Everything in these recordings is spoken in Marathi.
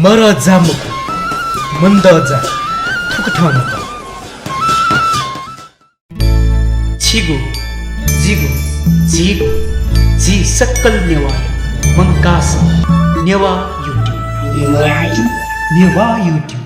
Maraa za Makhu, Mandaa za Thukathan. Chigo, Jigo, Jigo, Ji Sakal Newa, Mangkasa, Newa YouTube. Newa YouTube.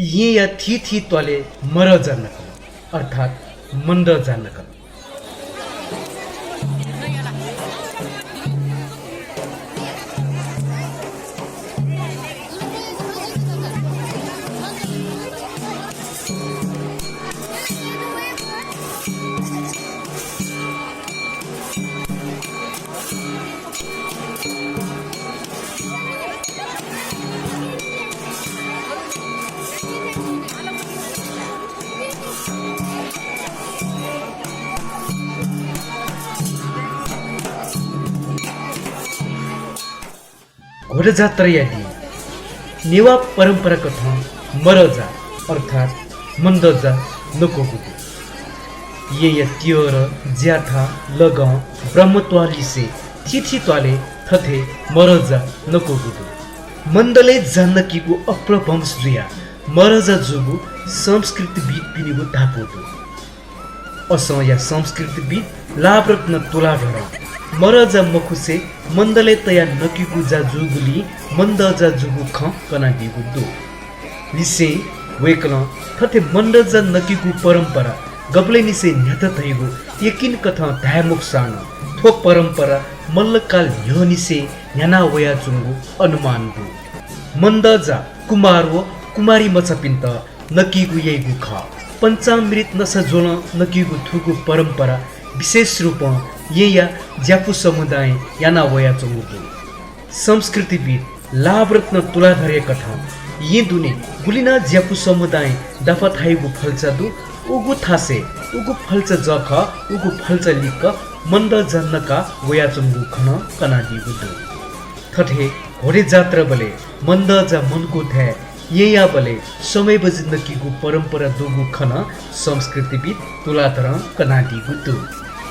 ये या थी त्वाले मरा जा नकल अर्थात मंदा जा नकल. घोडे जात्रा यादी नेवा परंपरा कथा मरजा अर्थात मंदजा नको गुदु ये त्योर ज्याठा लग ब्रह्मत्वाली से तिथि त्वाले थथे मरजा नको गुदु मंदले जानकीको अप्रवंश जुया मरजा जुगु संस्कृति बीत पिनिगु धापोदु असं या संस्कृति बीत लाभरत्न तुला ढरा मरजा मखु से मंदले तया नकीगु जा जुगुली मंदजा जुगु ख कना दिगु दु निसे वेकल थथे मंदजा नकीगु परंपरा गबले निसे न्यत थैगु यकिन कथा धायमुख सान थो परंपरा मल्लकाल न्योनिसे न्याना वया चुंगु अनुमान दु मंदजा कुमारवो कुमारी मचपिन्त नकीगु येगु ख पंचामृत नसजोल नकीगु थुगु परंपरा विशेष रूप ये या ज्यापु समुदाय याना वया चंगुदु संस्कृतिविद लाभरत्न तुलाधरे कथा ये दुने गुलिना ज्यापु समुदाय दफा थाइगु फल्चदु उगु थासे उगु फल्च जख उगु फल्च लिक मंद जन्नका वया चंगु खन कना दिगुदु थथे घोडे जात्रा बले मंद जा मनको थे ये या बले समय बजिन्दकीगु परंपरा दुगु खन संस्कृतिविद तुलाधर कना दिगुदु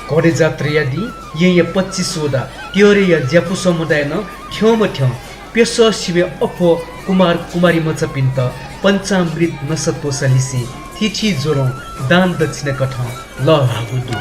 घोडे जात्रा यादी ये 25 वदा त्योरे या ज्यापु समुदाय न ठ्यौम ठ्यौ पेश शिवे अफो कुमार कुमारी मचपिन्त पंचामृत नसत्व सलिसी थिथि जोरो दान दक्षिण कठ ल भागुदु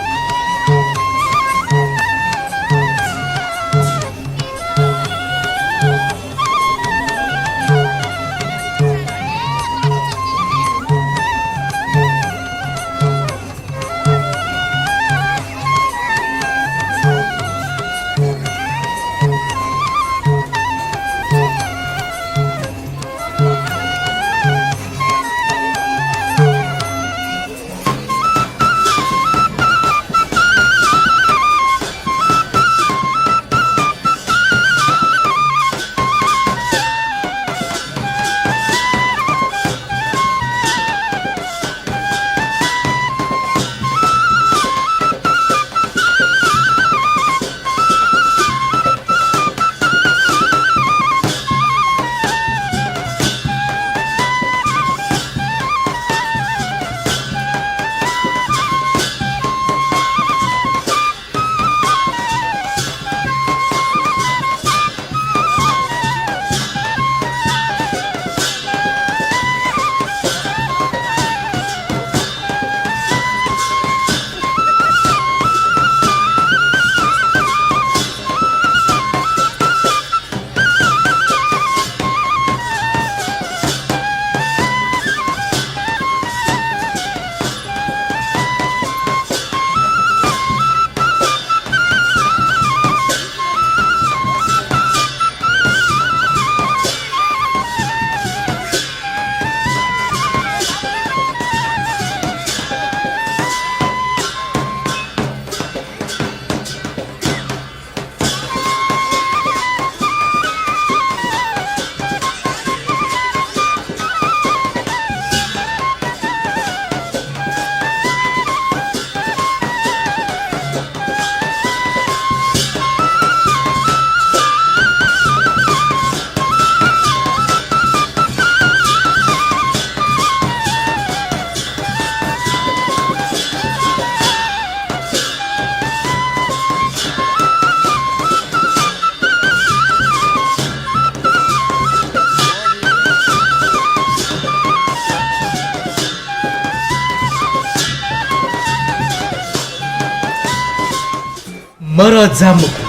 मरजा मखु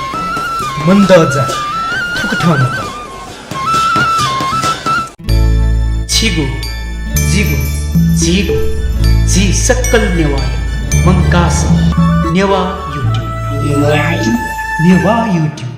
मंदजा थुकठान छिगु जिगु जिगु जी सक्कल नेवाय मंकास नेवा युट्युब